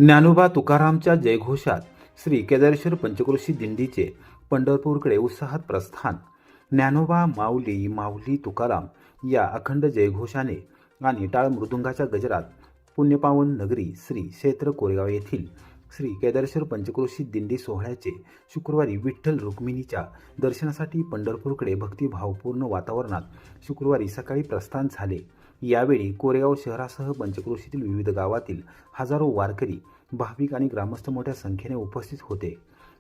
ज्ञानोबा तुकारामच्या जयघोषात श्री केदारेश्वर पंचक्रोशी दिंडीचे पंढरपूरकडे उत्साहात प्रस्थान। ज्ञानोबा माऊली माऊली तुकाराम या अखंड जयघोषाने आणि टाळ मृदुंगाच्या गजरात पुण्यपावन नगरी श्री क्षेत्र कोरेगाव येथील श्री केदारेश्वर पंचक्रोशी दिंडी सोहळ्याचे शुक्रवारी विठ्ठल रुक्मिणीच्या दर्शनासाठी पंढरपूरकडे भक्तिभावपूर्ण वातावरणात शुक्रवारी सकाळी प्रस्थान झाले। यावेळी कोरेगाव शहरासह पंचक्रोशीतील विविध गावातील हजारो वारकरी, भाविक आणि ग्रामस्थ मोठ्या संख्येने उपस्थित होते।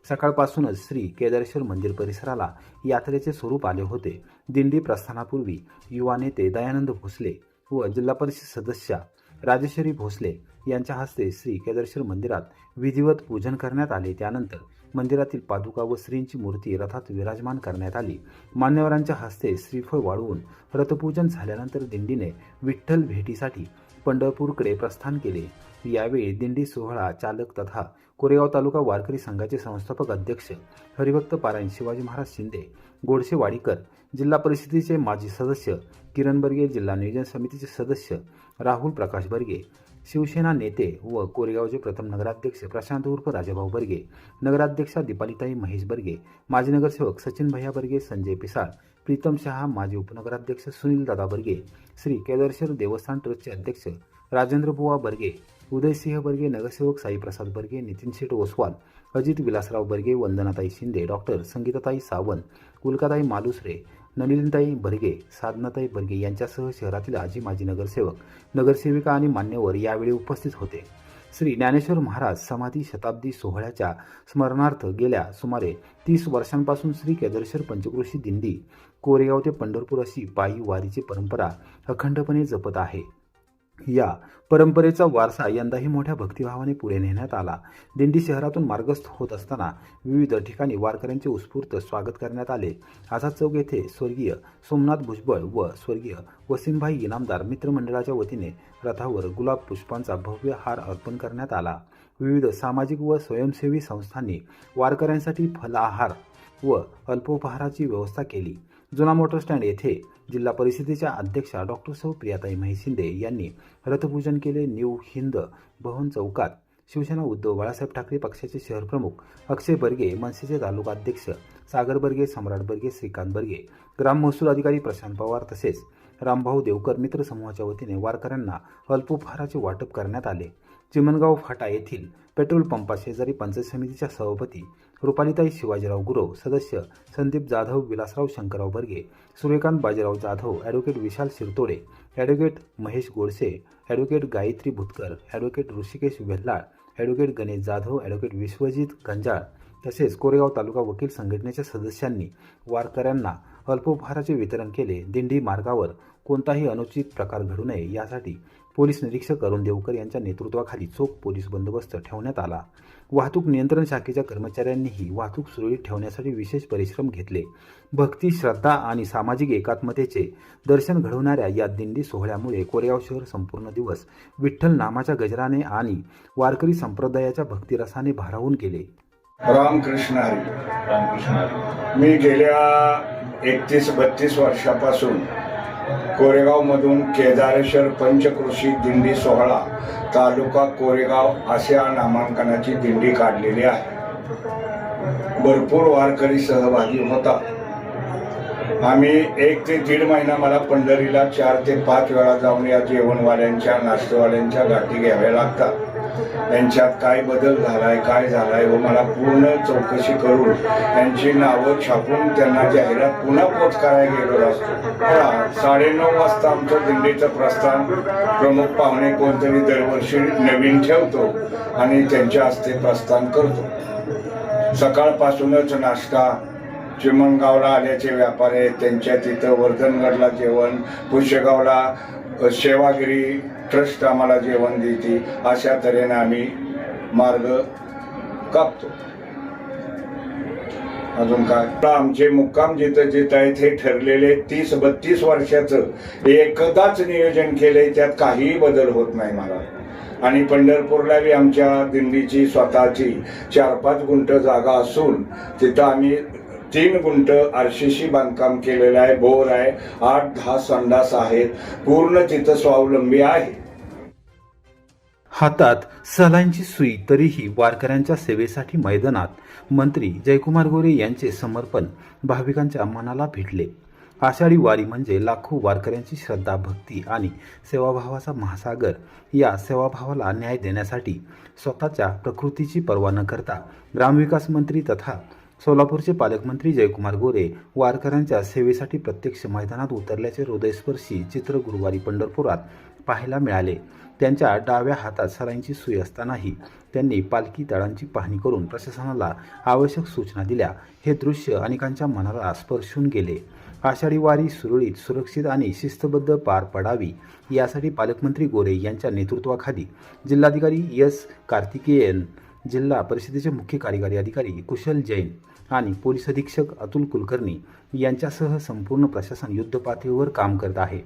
सकाळपासूनच श्री केदारेश्वर मंदिर परिसराला यात्रेचे स्वरूप आले होते। दिंडी प्रस्थानापूर्वी युवा नेते दयानंद भोसले व जिल्हा परिषद सदस्या राजेश्वरी भोसले यांच्या हस्ते श्री केदारेश्वर मंदिरात विधिवत पूजन करण्यात आले। त्यानंतर मंदिरातील पादुका व श्रींची मूर्ती रथात विराजमान करण्यात आली। मान्यवरांच्या हस्ते श्रीफळ वाढवून रथपूजन झाल्यानंतर दिंडीने विठ्ठल भेटीसाठी पंढरपूरकडे प्रस्थान केले। यावेळी दिंडी सोहळा चालक तथा कोरेगाव तालुका वारकरी संघाचे संस्थापक अध्यक्ष हरिभक्त पारायण शिवाजी महाराज शिंदे, गोडसे वाडीकर, जिल्हा परिषदेचे माजी सदस्य किरण बर्गे, जिल्हा नियोजन समितीचे सदस्य राहुल प्रकाश बर्गे, शिवसेना नेते व कोरेगावचे प्रथम नगराध्यक्ष प्रशांत उर्फ राजाभाऊ बर्गे, नगराध्यक्षा दीपालीताई महेश बर्गे, माजी नगरसेवक सचिन भैया बर्गे, संजय पिसाळ, प्रीतम शहा, माजी उपनगराध्यक्ष सुनील दादा बर्गे, श्री केदारेश्वर देवस्थान ट्रस्टचे अध्यक्ष राजेंद्र बुवा बर्गे, उदयसिंह बर्गे, नगरसेवक साईप्रसाद बर्गे, नितीन शेठ ओसवाल, अजित विलासराव बर्गे, वंदनाताई शिंदे, डॉक्टर संगीताताई सावंत, उल्काताई मालुसरे, नलिनीताई बर्गे, साधनाताई बर्गे यांच्यासह शहरातील आजी माजी नगरसेवक, नगरसेविका आणि मान्यवर यावेळी उपस्थित होते। श्री ज्ञानेश्वर महाराज समाधी शताब्दी सोहळ्याच्या स्मरणार्थ गेल्या सुमारे 30 वर्षांपासून श्री केदारेश्वर पंचक्रोशी दिंडी कोरेगाव ते पंढरपूर अशी पायी वारीची परंपरा अखंडपणे जपत आहे। या परंपरेचा वारसा यंदाही मोठ्या भक्तिभावाने पुढे नेण्यात आला। दिंडी शहरातून मार्गस्थ होत असताना विविध ठिकाणी वारकऱ्यांचे उत्स्फूर्त स्वागत करण्यात आले। आझाद चौक येथे स्वर्गीय सोमनाथ भुजबळ व स्वर्गीय वसीमभाई इनामदार मित्रमंडळाच्या वतीने रथावर गुलाब पुष्पांचा भव्य हार अर्पण करण्यात आला। विविध सामाजिक व स्वयंसेवी संस्थांनी वारकऱ्यांसाठी फलाहार व अल्पोपहाराची व्यवस्था केली। जुना मोटर स्टँड येथे जिल्हा परिषदेच्या अध्यक्षा डॉक्टर सौ प्रियाताई महिशिंदे यांनी रथपूजन केले। न्यू हिंद भवन चौकात शिवसेना उद्धव बाळासाहेब ठाकरे पक्षाचे शहर प्रमुख अक्षय बर्गे, मनसेचे तालुका अध्यक्ष सागर बर्गे, सम्राट बर्गे, श्रीकांत बर्गे, ग्राम महसूल अधिकारी प्रशांत पवार तसेच रामभाऊ देवकर मित्र समूहाच्या वतीने वारकऱ्यांना अल्पोपहाराचे वाटप करण्यात आले। चिमणगाव फाटा येथील पेट्रोल पंपाशेजारी पंचायत समितीच्या सभापती रुपालीताई शिवाजीराव गुरव, सदस्य Sandeep Jadhav, Vilasrao Shankarrao Barge, Suryakant Bajirao Jadhav, advocate Vishal Shirtode, advocate Mahesh Godse, advocate Gayatri Bhutkar, advocate Rishikesh Vellal, advocate Ganesh Jadhav, advocate Vishwajit Ganjal तसेच कोरेगाव तालुका वकील संघटनेच्या सदस्यांनी वारकऱ्यांना अल्पोपहाराचे वितरण केले। दिंडी मार्गावर कोणताही अनुचित प्रकार घडू नये यासाठी पोलीस निरीक्षक अरुण देवकर यांच्या नेतृत्वाखाली चोख पोलीस बंदोबस्त ठेवण्यात आला। वाहतूक नियंत्रण शाखेच्या कर्मचाऱ्यांनीही वाहतूक सुरळीत ठेवण्यासाठी विशेष परिश्रम घेतले। भक्ती, श्रद्धा आणि सामाजिक एकात्मतेचे दर्शन घडवणाऱ्या या दिंडी सोहळ्यामुळे कोरेगाव शहर संपूर्ण दिवस विठ्ठल नामाच्या गजराने आणि वारकरी संप्रदायाच्या भक्तिरसाने भारावून गेले। रामकृष्ण हरी। मी गेल्या 31-32 वर्षापासून कोरेगावमधून केदारेश्वर पंचक्रोशी दिंडी सोहळा तालुका कोरेगाव अशा नामांकनाची दिंडी काढलेली आहे। भरपूर वारकरी सहभागी होता। आम्ही 1 ते 1.5 महिना मला पंढरीला 4 ते 5 वेळा जाऊन या जेवणवाल्यांच्या नाश्तेवाल्यांच्या गाठी घ्याव्या लागतात। त्यांच्यात काय बदल झालाय, काय झालाय व मला पूर्ण चौकशी करून त्यांची नावं छापून त्यांना जाहिरात पुन्हा पोच करायला गेलो असतो। 9:30 वाजता आमचं दिंडीचं प्रस्थान प्रमुख पाहुणे कोणतरी दरवर्षी नवीन ठेवतो आणि त्यांच्या हस्ते प्रस्थान करतो। सकाळपासूनच नाश्ता, चिमणगावला आल्याचे व्यापारी आहेत त्यांच्या तिथं वर्धनगडला जेवण, पुष्यगावला सेवागिरी ट्रस्ट आम्हाला जेवण देते। अशा तऱ्हेने आम्ही मार्ग कापतो। अजून काय, आमचे मुक्काम जिथं जिथं आहे ते ठरलेले 30-32 वर्षाचं एकदाच नियोजन केले, त्यात काहीही बदल होत नाही मला। आणि पंढरपूरला बी आमच्या दिंडीची स्वतःची 4-5 गुंठ जागा असून तिथं आम्ही 3 गुंठ आरसीसी बांधकाम केलेलं आहे, बोर आहे, 8-10 संडास आहेत, पूर्ण तिथं स्वावलंबी आहे। हातात सलांची सुई तरीही वारकऱ्यांच्या सेवेसाठी मैदानात मंत्री जयकुमार गोरे यांचे समर्पण भाविकांच्या मनाला भिडले. आषाढी वारी म्हणजे लाखो वारकऱ्यांची श्रद्धा, भक्ती आणि सेवाभावाचा महासागर. या सेवाभावाला न्याय देण्यासाठी स्वतःच्या प्रकृतीची पर्वा न करता ग्रामविकास मंत्री तथा सोलापूरचे पालकमंत्री जयकुमार गोरे वारकऱ्यांच्या सेवेसाठी प्रत्यक्ष मैदानात उतरल्याचे हृदयस्पर्शी चित्र गुरुवारी पंढरपुरात पाहायला मिळाले. त्यांच्या डाव्या हातात सलाईंची सुई असतानाही त्यांनी पालखी तळांची पाहणी करून प्रशासनाला आवश्यक सूचना दिल्या. हे दृश्य अनेकांच्या मनाला स्पर्शून गेले. आषाढी वारी सुरळीत, सुरक्षित आणि शिस्तबद्ध पार पडावी यासाठी पालकमंत्री गोरे यांच्या नेतृत्वाखाली जिल्हाधिकारी एस कार्तिकेयन, जिल्हा परिषदेचे मुख्य कार्यकारी अधिकारी कुशल जैन आणि पोलीस अधीक्षक अतुल कुलकर्णी यांच्यासह संपूर्ण प्रशासन युद्धपातळीवर काम करत आहे.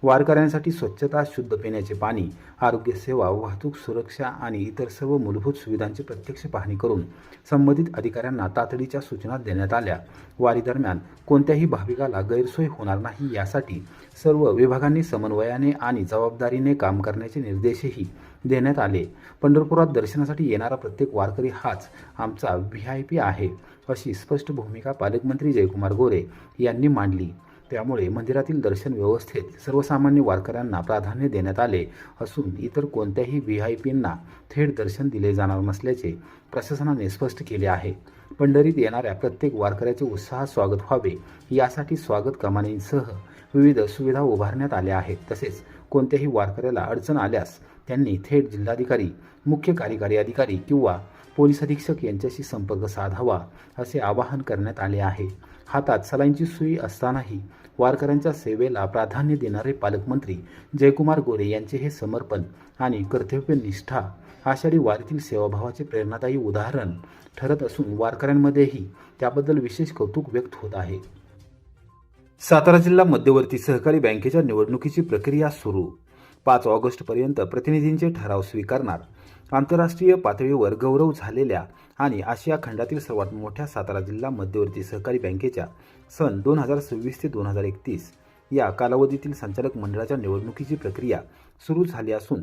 वारकऱ्यांसाठी स्वच्छता, शुद्ध पिण्याचे पाणी, आरोग्य सेवा, वाहतूक सुरक्षा आणि इतर सर्व मूलभूत सुविधांची प्रत्यक्ष पाहणी करून संबंधित अधिकाऱ्यांना तातडीच्या सूचना देण्यात आल्या. वारी दरम्यान कोणत्याही भाविकाला गैरसोय होणार नाही यासाठी सर्व विभागांनी समन्वयाने आणि जबाबदारीने काम करण्याचे निर्देशही देण्यात आले. पंढरपुरात दर्शनासाठी येणारा प्रत्येक वारकरी हाच आमचा VIP आहे, अशी स्पष्ट भूमिका पालकमंत्री जयकुमार गोरे यांनी मांडली. त्यामुळे मंदिरातील दर्शन व्यवस्थेत सर्वसामान्य वारकऱ्यांना प्राधान्य देण्यात आले असून इतर कोणत्याही VIPंना थेट दर्शन दिले जाणार नसल्याचे प्रशासनाने स्पष्ट केले आहे. पंढरीत येणाऱ्या प्रत्येक वारकऱ्याचे उत्साहात स्वागत व्हावे यासाठी स्वागत कमानींसह विविध सुविधा उभारण्यात आल्या आहेत. तसेच कोणत्याही वारकऱ्याला अडचण आल्यास त्यांनी थेट जिल्हाधिकारी, मुख्य कार्यकारी अधिकारी किंवा पोलीस अधीक्षक यांच्याशी संपर्क साधावा असे आवाहन करण्यात आले आहे. हातात सलाईंची सुई असतानाही वारकऱ्यांच्या सेवेला प्राधान्य देणारे पालकमंत्री जयकुमार गोरे यांचे हे समर्पण आणि कर्तव्यनिष्ठा आषाढी वारीतील सेवाभावाचे प्रेरणादायी उदाहरण ठरत असून वारकऱ्यांमध्येही त्याबद्दल विशेष कौतुक व्यक्त होत आहे. सातारा जिल्हा मध्यवर्ती सहकारी बँकेच्या निवडणुकीची प्रक्रिया सुरू. 5 ऑगस्टपर्यंत प्रतिनिधींचे ठराव स्वीकारणार. आंतरराष्ट्रीय पातळीवर गौरव झालेल्या आणि आशिया खंडातील सर्वात मोठ्या सातारा जिल्हा मध्यवर्ती सहकारी बँकेच्या सन 2026 ते 2031 या कालावधीतील संचालक मंडळाच्या निवडणुकीची प्रक्रिया सुरू झाली असून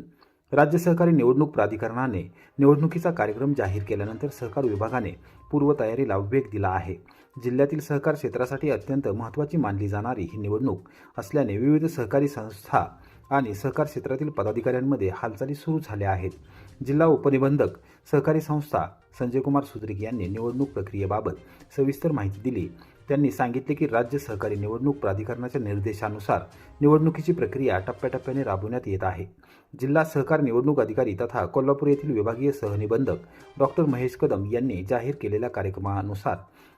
राज्य सहकारी निवडणूक प्राधिकरणाने निवडणुकीचा कार्यक्रम जाहीर केल्यानंतर सहकार विभागाने पूर्वतयारीला वेग दिला आहे. जिल्ह्यातील सहकार क्षेत्रासाठी अत्यंत महत्त्वाची मानली जाणारी ही निवडणूक असल्याने विविध सहकारी संस्था आणि सहकार क्षेत्रातील पदाधिकाऱ्यांमध्ये हालचाली सुरू झाल्या आहेत. जिल्हा उपनिबंधक सहकारी संस्था संजयकुमार सुद्रिक यांनी निवडणूक प्रक्रियेबाबत सविस्तर माहिती दिली. त्यांनी सांगितले की राज्य सहकारी निवडणूक प्राधिकरणाच्या निर्देशानुसार निवडणुकीची प्रक्रिया टप्प्याटप्प्याने राबवण्यात येत आहे. जिल्हा सहकार निवडणूक अधिकारी तथा कोल्हापूर येथील विभागीय सहनिबंधक डॉक्टर महेश कदम यांनी जाहीर केलेल्या कार्यक्रमानुसार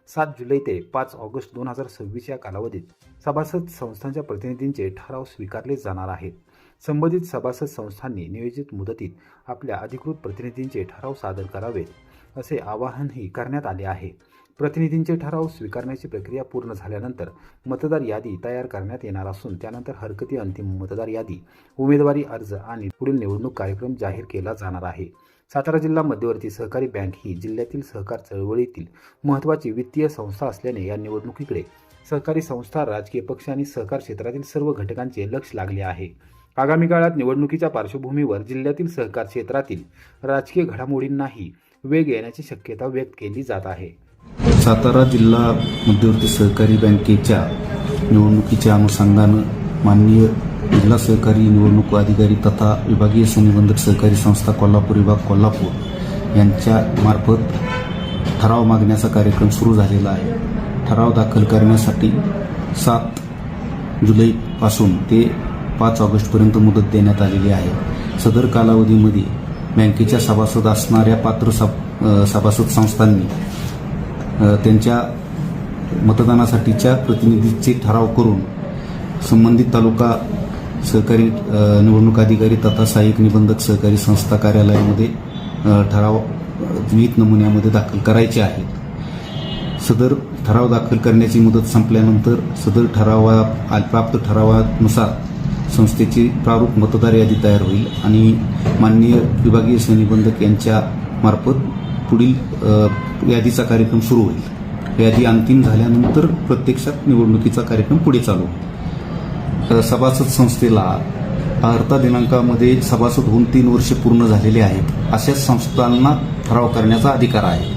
7 जुलै ते 5 ऑगस्ट 2026 या कालावधीत सभासद संस्थांच्या प्रतिनिधींचे ठराव स्वीकारले जाणार आहेत. संबंधित सभासद संस्थांनी नियोजित मुदतीत आपल्या अधिकृत प्रतिनिधींचे ठराव सादर करावेत असे आवाहनही करण्यात आले आहे. प्रतिनिधींचे ठराव स्वीकारण्याची प्रक्रिया पूर्ण झाल्यानंतर मतदार यादी तयार करण्यात येणार असून त्यानंतर हरकती, अंतिम मतदार यादी, उमेदवारी अर्ज आणि पुढील निवडणूक कार्यक्रम जाहीर केला जाणार आहे. सातारा जिल्हा मध्यवर्ती सहकारी बँक ही जिल्ह्यातील सहकार चळवळीतील महत्त्वाची वित्तीय संस्था असल्याने या निवडणुकीकडे सहकारी संस्था, राजकीय पक्ष आणि सहकार क्षेत्रातील सर्व घटकांचे लक्ष लागले आहे. आगामी काळात निवडणुकीच्या पार्श्वभूमीवर जिल्ह्यातील सहकार क्षेत्रातील राजकीय घडामोडींनाही वेग येण्याची शक्यता व्यक्त केली जात आहे. सातारा जिल्हा मध्यवर्ती सहकारी बँकेच्या निवडणुकीच्या अनुषंगानं माननीय जिल्हा सहकारी निवडणूक अधिकारी तथा विभागीय सहनिबंधक सहकारी संस्था कोल्हापूर विभाग कोल्हापूर यांच्या मार्फत ठराव मागण्याचा कार्यक्रम सुरू झालेला आहे. ठराव दाखल करण्यासाठी 7 जुलैपासून ते 5 ऑगस्टपर्यंत मुदत देण्यात आलेली आहे. सदर कालावधीमध्ये बँकेच्या सभासद असणाऱ्या पात्र सभासद संस्थांनी त्यांच्या मतदानासाठीच्या प्रतिनिधीचे ठराव करून संबंधित तालुका सहकारी निवडणूक अधिकारी तथा सहाय्यक निबंधक सहकारी संस्था कार्यालयामध्ये ठराव विहित नमुन्यामध्ये दाखल करायचे आहेत. सदर ठराव दाखल करण्याची मुदत संपल्यानंतर सदर प्राप्त ठरावानुसार संस्थेची प्रारूप मतदार यादी तयार होईल आणि माननीय विभागीय सहनिबंधक यांच्या मार्फत पुढील यादीचा कार्यक्रम सुरू होईल. यादी अंतिम झाल्यानंतर प्रत्यक्षात निवडणुकीचा कार्यक्रम पुढे चालू होईल. सभासद संस्थेला अर्धा दिनांकामध्ये सभासद होऊन 3 वर्षे पूर्ण झालेले आहेत अशा संस्थांना ठराव करण्याचा अधिकार आहे.